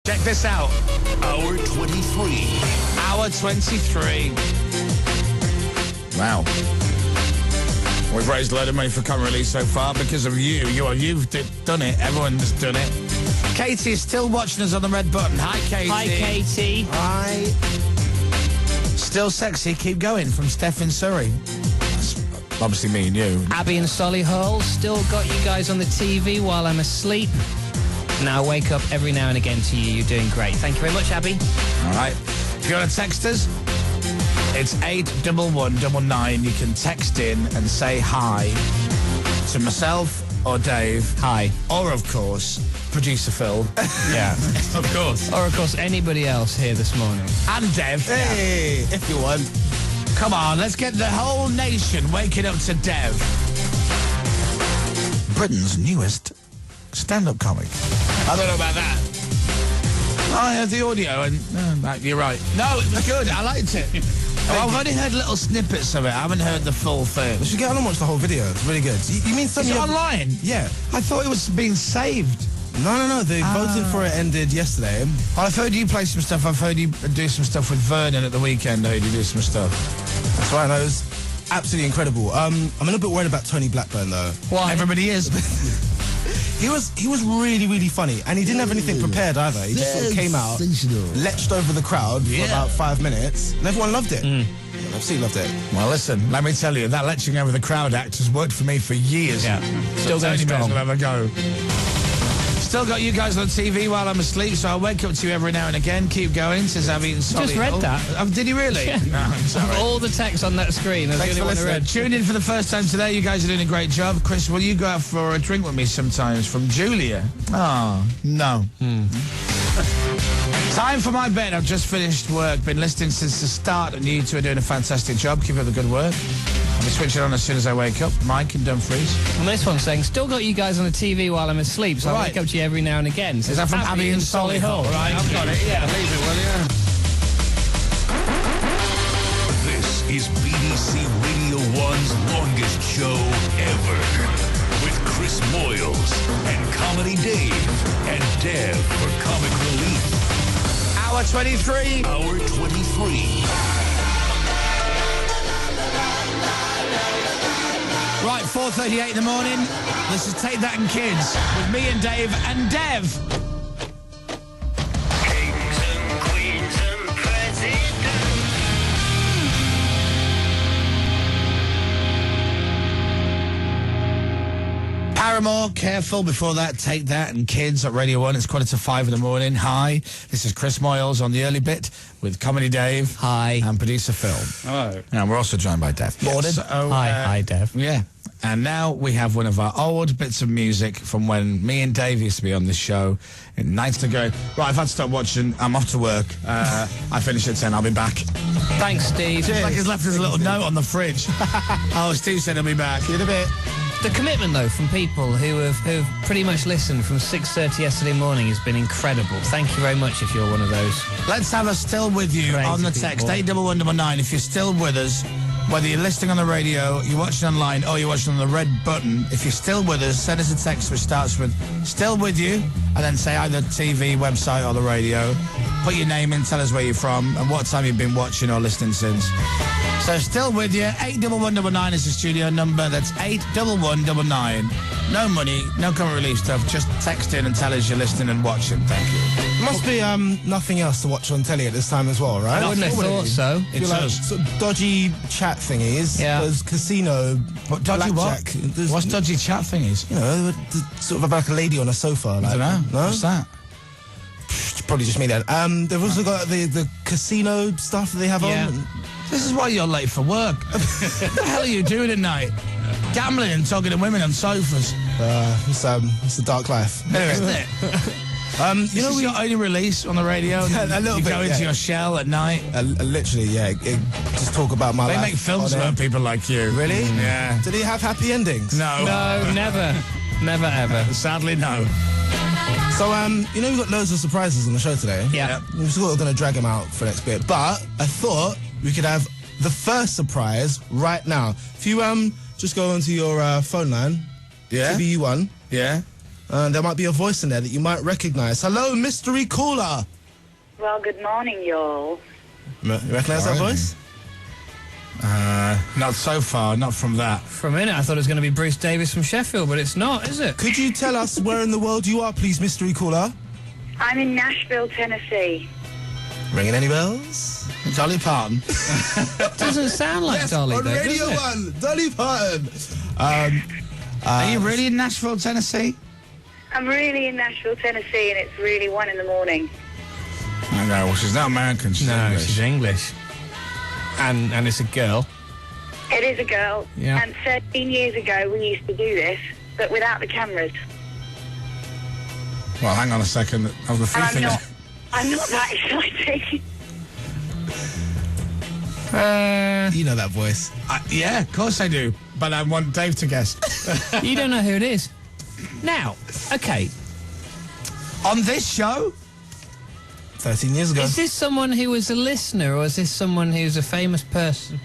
Check this out. Hour 23. Hour 23. Wow. We've raised a load of money for Common Release so far because of you. You've done it. Everyone's done it. Katie is still watching us on the red button. Hi, Katie. Hi, Katie. Hi. Still sexy. Keep going from Steph in Surrey. That's obviously me and you. Abby and Solihull, still got you guys on the TV while I'm asleep. Now I wake up every now and again to you. You're doing great. Thank you very much, Abby. All right. If you want to text us, it's 81199. You can text in and say hi to myself or Dave. Hi. Or, of course, producer Phil. Yeah. Of course. Or, of course, anybody else here this morning. And Dev. Hey, if you want. Come on, let's get the whole nation waking up to Dev. Britain's newest stand-up comic. I don't know about that. I heard the audio and... you're right. No, it was good. I liked it. I've only heard little snippets of it. I haven't heard the full thing. You should get on and watch the whole video. It's really good. You mean something... Is it online? Yeah. I thought it was being saved. No. The voting for it ended yesterday. Well, I've heard you play some stuff. I've heard you do some stuff with Vernon at the weekend. I heard you do some stuff. That's right. No, it was absolutely incredible. I'm a little bit worried about Tony Blackburn, though. Why? Everybody is. He was really, really funny, and he didn't have anything prepared either. He just sort of came out, leapt over the crowd for about 5 minutes, and everyone loved it. Absolutely loved it. Well, listen, let me tell you, that leching over the crowd act has worked for me for years. Yeah. Still going strong. Have a go. Still got you guys on TV while I'm asleep, so I'll wake up to you every now and again. Keep going, says Abby and Solly. Just read that. Did you really? Yeah. No, I'm sorry. All the text on that screen. Thanks for listening. Tune in for the first time today. You guys are doing a great job. Chris, will you go out for a drink with me sometimes? From Julia. Oh, no. Time for my bed. I've just finished work. Been listening since the start, and you two are doing a fantastic job. Keep up the good work. I'll be switching on as soon as I wake up. Mike and Dumfries. And this one's saying, still got you guys on the TV while I'm asleep, so I wake up to you every now and again. Is that from Abby and Solihull? Right, I've got it. Yeah, leave it, will you? This is BBC Radio 1's longest show ever. With Chris Moyles and Comedy Dave and Dev for Comic Relief. Hour 23. Hour 23. Right, 4:38 in the morning. This is Take That and Kids with me and Dave and Dev. Kings and queens and presidents. Paramore, Careful. Before that, Take That and Kids at Radio 1. It's 4:45 in the morning. Hi, this is Chris Moyles on the early bit with Comedy Dave. Hi. And producer Phil. Hello. And we're also joined by Dev. Morning. So, Hi, Dev. Yeah. And now we have one of our old bits of music from when me and Dave used to be on this show. Nights ago. Right, I've had to stop watching. I'm off to work. I finish at 10. I'll be back. Thanks, Steve. It's like he's left us a little note on the fridge. Oh, Steve said he'll be back. See you in a bit. The commitment, though, from people who've pretty much listened from 6:30 yesterday morning has been incredible. Thank you very much if you're one of those. Let's have us still with you Crazy on the people. text, 81199. If you're still with us, whether you're listening on the radio, you're watching online, or you're watching on the red button, if you're still with us, send us a text which starts with still with you, and then say either TV, website, or the radio. Put your name in, tell us where you're from, and what time you've been watching or listening since. So still with you, 81199 is the studio number. That's 81199. No money, no current relief stuff. Just text in and tell us you're listening and watching. Thank you. There must be nothing else to watch on telly at this time as well, right? I wouldn't have thought so. It Like, does. sort of dodgy chat thingies. Yeah. There's casino. What, dodgy what? blackjack. There's, What's dodgy chat thingies? You know, sort of like a lady on a sofa. Like, I don't know. No? What's that? Probably just me then. They've also got the casino stuff that they have Yeah. on. This is why you're late for work. What the hell are you doing at night? Gambling and talking to women on sofas. It's a dark life. Isn't it? You know, we got only release on the radio. Yeah, a little you bit, go into yeah. your shell at night. Literally, yeah. Just talk about my They life. make films on air. about people like you. Really? Yeah. Did he have happy endings? No. No, never. Never, ever. Sadly, no. So, you know, we've got loads of surprises on the show today. Yeah. We're still going to drag them out for the next bit. But I thought we could have the first surprise right now. If you just go onto your phone line, Yeah? TVU1, Yeah. There might be a voice in there that you might recognise. Hello, mystery caller. Well, good morning, y'all. You recognise that voice? Not so far, not from that. For a minute, I thought it was going to be Bruce Davis from Sheffield, but it's not, is it? Could you tell us where in the world you are, please, mystery caller? I'm in Nashville, Tennessee. Ringing any bells? Dolly Parton. Doesn't sound like Dolly, on though, Radio does it? 1, Dolly Parton. Are you really in Nashville, Tennessee? I'm really in Nashville, Tennessee, and it's really 1 in the morning. Okay, well, she's not American, she's No, English. she's English. And it's a girl. It is a girl, Yeah. and 13 years ago we used to do this, but without the cameras. Well, hang on a second. Of the few And things... I'm not that exciting. You know that voice. Yeah, of course I do. But I want Dave to guess. You don't know who it is. Now, okay, On this show? 13 years ago. is this someone who was a listener, or is this someone who's a famous person?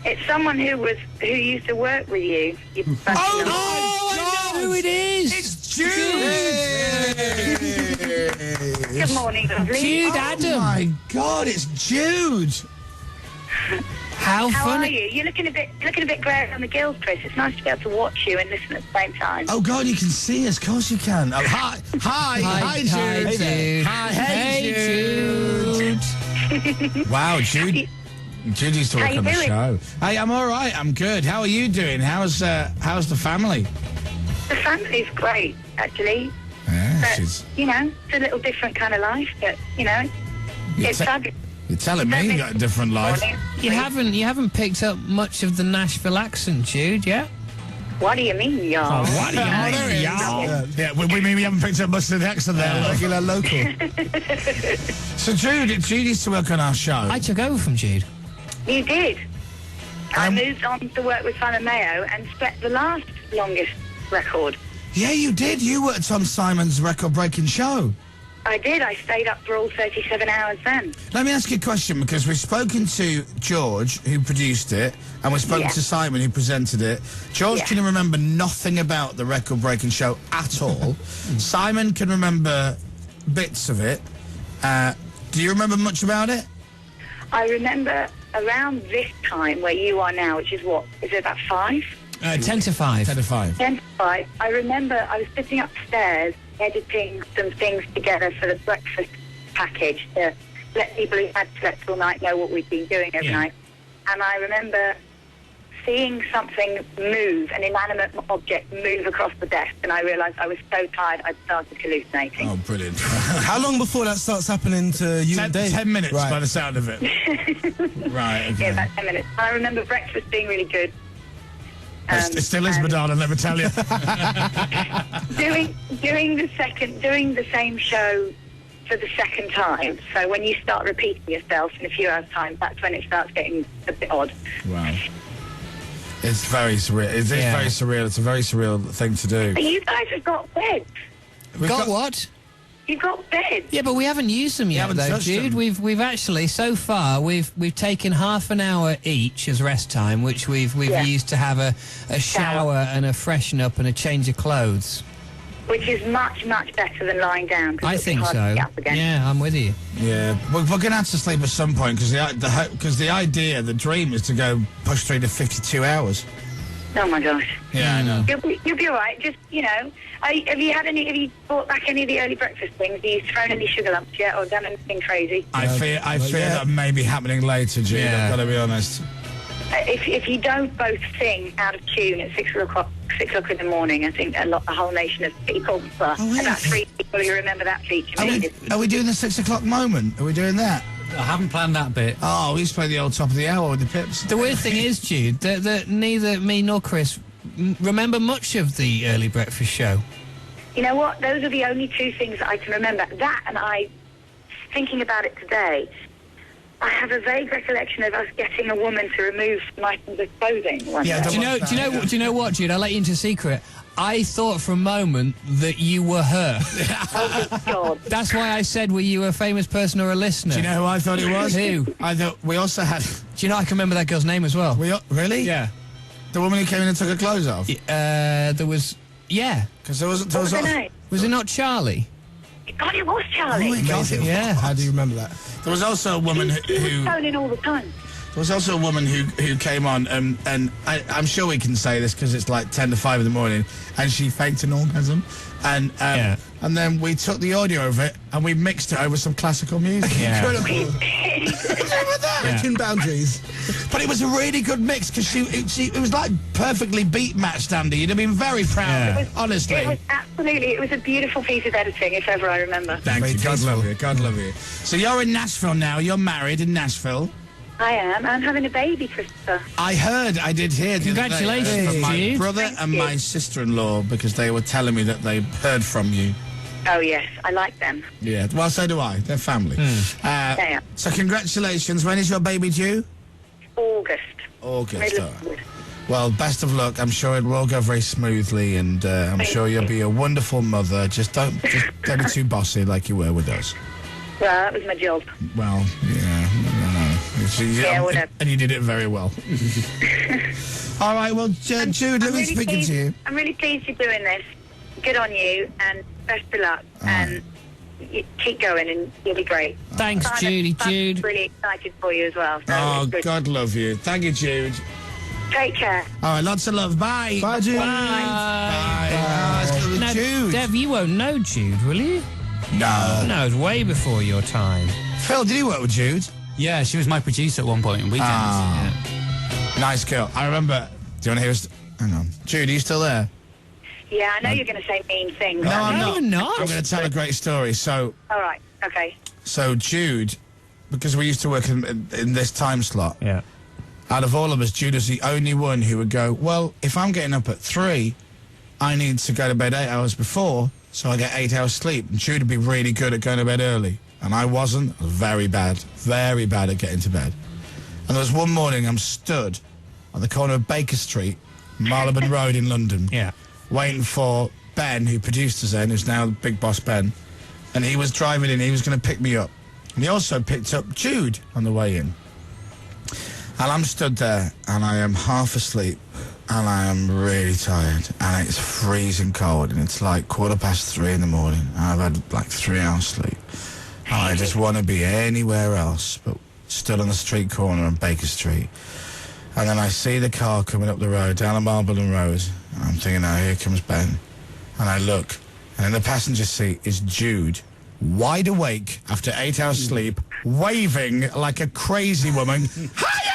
It's someone who used to work with you. Oh, I know who it is! It's Jude! Good morning, lovely. Jude Oh Adam. my God, it's Jude! How How are funny. you? You're looking a bit grey on the gills, Chris. It's nice to be able to watch you and listen at the same time. Oh God, you can see us. Of course you can. Oh, hi, Jude. Hi, Jude. Hi, Hey, Jude. Wow, Jude. Jude used to How work you on the doing? show. Hey, I'm all right. I'm good. How are you doing? How's the family? The family's great, actually. Yeah, But, she's. you know, it's a little different kind of life, but, you know, it's fabulous. You're telling me you got a different life. You haven't picked up much of the Nashville accent, Jude, yeah? What do you mean, y'all? What do you mean, y'all? Yeah, we mean we haven't picked up much of the accent there. Regular local. So Jude used to work on our show. I took over from Jude. You did. I moved on to work with Simon Mayo and set the last longest record. Yeah, you did. You worked on Simon's record-breaking show. I did. I stayed up for all 37 hours then. Let me ask you a question, because we've spoken to George, who produced it, and we've spoken Yeah. to Simon, who presented it. George Yeah. can remember nothing about the record-breaking show at all. Simon can remember bits of it. Do you remember much about it? I remember around this time where you are now, which is what? Is it about 5? 10 to 5. 10 to 5. 10 to 5. I remember I was sitting upstairs editing some things together for the breakfast package to let people who had slept all night know what we'd been doing every night. And I remember seeing something move, an inanimate object move across the desk, and I realised I was so tired I'd started hallucinating. Oh, brilliant. How long before that starts happening to you and Dave? 10 minutes Right. by the sound of it. Right, okay. Yeah, about 10 minutes. And I remember breakfast being really good. It still is, and Madonna, let me tell you. doing the same show for the second time. So when you start repeating yourself in a few hours' time, that's when it starts getting a bit odd. Wow. It's very surreal. It is very surreal. It's a very surreal thing to do. But you guys have got beds. We've Got what? You've got beds. Yeah, but we haven't used them yet, haven't though, touched Jude. them. We've actually so far we've taken half an hour each as rest time, which we've Yeah. used to have a shower and a freshen up and a change of clothes. Which is much, much better than lying down. 'cause I it's think hard to so. get up again. Yeah, I'm with you. Yeah, we're going to have to sleep at some point, because the idea, the dream is to go push through to 52 hours. Oh my gosh. Yeah, I know. You'll be all right. Just, you know, have you brought back any of the early breakfast things? Have you thrown any sugar lumps yet or done anything crazy? I fear that may be happening later, Jude. Yeah. I've got to be honest. If you don't both sing out of tune at 6 o'clock in the morning, I think a whole nation of people, well, Oh, yeah. about 3 people who remember that feature. Are we doing the 6 o'clock moment? Are we doing that? I haven't planned that bit. Oh, we used to play the old top of the hour with the Pips. The weird thing is, Jude, that neither me nor Chris remember much of the early breakfast show. You know what? Those are the only two things that I can remember. That, and thinking about it today, I have a vague recollection of us getting a woman to remove some items of clothing one Yeah, day. Do you know what, Jude? I'll let you into a secret. I thought for a moment that you were her. Oh, good God. That's why I said, were you a famous person or a listener? Do you know who I thought it was? Who? I thought we also had... Do you know I can remember that girl's name as well? Really? Yeah. The woman who came in and took her clothes off? There was Yeah. Because there What was her name? Was it not Charlie? God, it was Charlie. Amazing. Yeah. How do you remember that? there was also a woman He was who phoning all the time. there was also a woman who came on, and I'm sure we can say this because it's like 10 to 5 in the morning, and she faked an orgasm, and and then we took the audio of it and we mixed it over some classical music. Yeah. Incredible. Breaking boundaries. But it was a really good mix because it was like perfectly beat matched, Andy. You'd have been very proud, Yeah. honestly. It was absolutely, it was a beautiful piece of editing, if ever I remember. Thank Very you. God tasteful. love you. God love you. So you're in Nashville now. You're married in Nashville. I am. I'm having a baby, Christopher. I did hear. the other day, Congratulations, from my Jude. brother Thank and you. my sister-in-law, because they were telling me that they heard from you. Oh, yes, I like them. Yeah, well, so do I. They're family. Yeah. So congratulations. When is your baby due? August. August. Middle all of right. August. Well, best of luck. I'm sure it will all go very smoothly, and I'm Thank sure you'll you. be a wonderful mother. Just don't be too bossy like you were with us. Well, that was my job. Well, yeah, no. Yeah, whatever. And you did it very well. All right, well, Jude, lovely speaking to you. I'm really pleased you're doing this. Good on you, and best of luck. And you keep going, and you'll be great. Thanks, I'm Jude. really excited for you as well. So Oh, it's good. God love you. Thank you, Jude. Take care. All right, lots of love. Bye. Bye, Jude. Bye. Oh, let's go with Now, Jude. Dev, you won't know Jude, will you? No. No, it's way before your time. Phil, did you work with Jude? Yeah, she was my producer at one point on weekends. Ah. Nice girl. I remember. Do you want to hear us? Hang on. Jude, are you still there? Yeah, I know you're going to say mean things. No, aren't I'm you? not. you're not. I'm going to tell a great story. So All right. Okay. Jude, because we used to work in this time slot, Yeah. out of all of us, Jude is the only one who would go, well, if I'm getting up at 3, I need to go to bed 8 hours before, so I get 8 hours sleep. And Jude would be really good at going to bed early. And I wasn't. I was very bad at getting to bed. And there was one morning I'm stood on the corner of Baker Street, Marylebone Road in London, Yeah. waiting for Ben, who produced us then, who's now the big boss Ben. And he was driving in, he was going to pick me up. And he also picked up Jude on the way in. And I'm stood there, and I am half asleep, and I am really tired, and it's freezing cold, and it's like 3:15 in the morning, and I've had like 3 hours sleep. And I just want to be anywhere else, but stood on the street corner on Baker Street. And then I see the car coming up the road, down the Marylebone Road, and I'm thinking, oh, here comes Ben. And I look, and in the passenger seat is Jude, wide awake after 8 hours sleep, waving like a crazy woman. Hiya!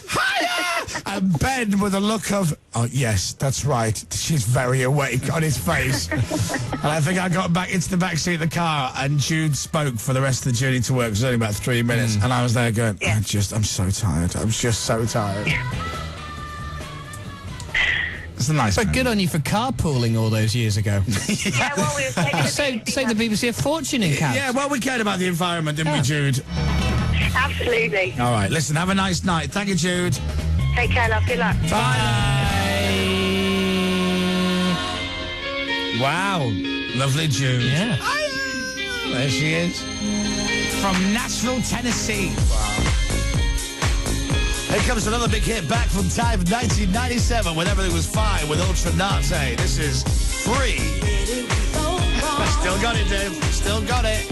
Hiya! And Ben with a look of, oh, yes, that's right, she's very awake on his face. And I think I got back into the back seat of the car, and Jude spoke for the rest of the journey to work. It was only about 3 minutes. And I was there going, I'm so tired. I'm just so tired. It's a nice But man. good on you for carpooling all those years ago. Yeah, well, we were taking You saved the BBC a fortune in cabs. Yeah, well, we cared about the environment, didn't we, Jude? Absolutely. All right, listen, have a nice night. Thank you, Jude. Take care, love. Good luck. Bye. Wow, lovely Jude. Yeah. There she is. From Nashville, Tennessee. Here comes another big hit back from time 1997 when everything was fine with Ultra Nazi. This is Free. Still got it, Dave. Still got it.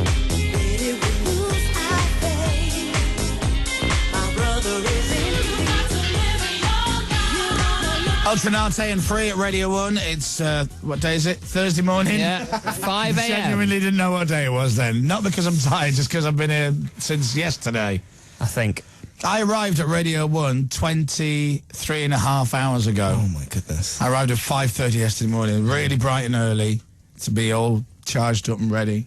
Ultra Nazi and Free at Radio 1. It's, what day is it? Thursday morning? Yeah. 5 a.m. Genuinely didn't know what day it was then. Not because I'm tired, just because I've been here since yesterday. I think. I arrived at Radio 1 23 and a half hours ago. Oh, my goodness. I arrived at 5:30 yesterday morning, really bright and early, to be all charged up and ready.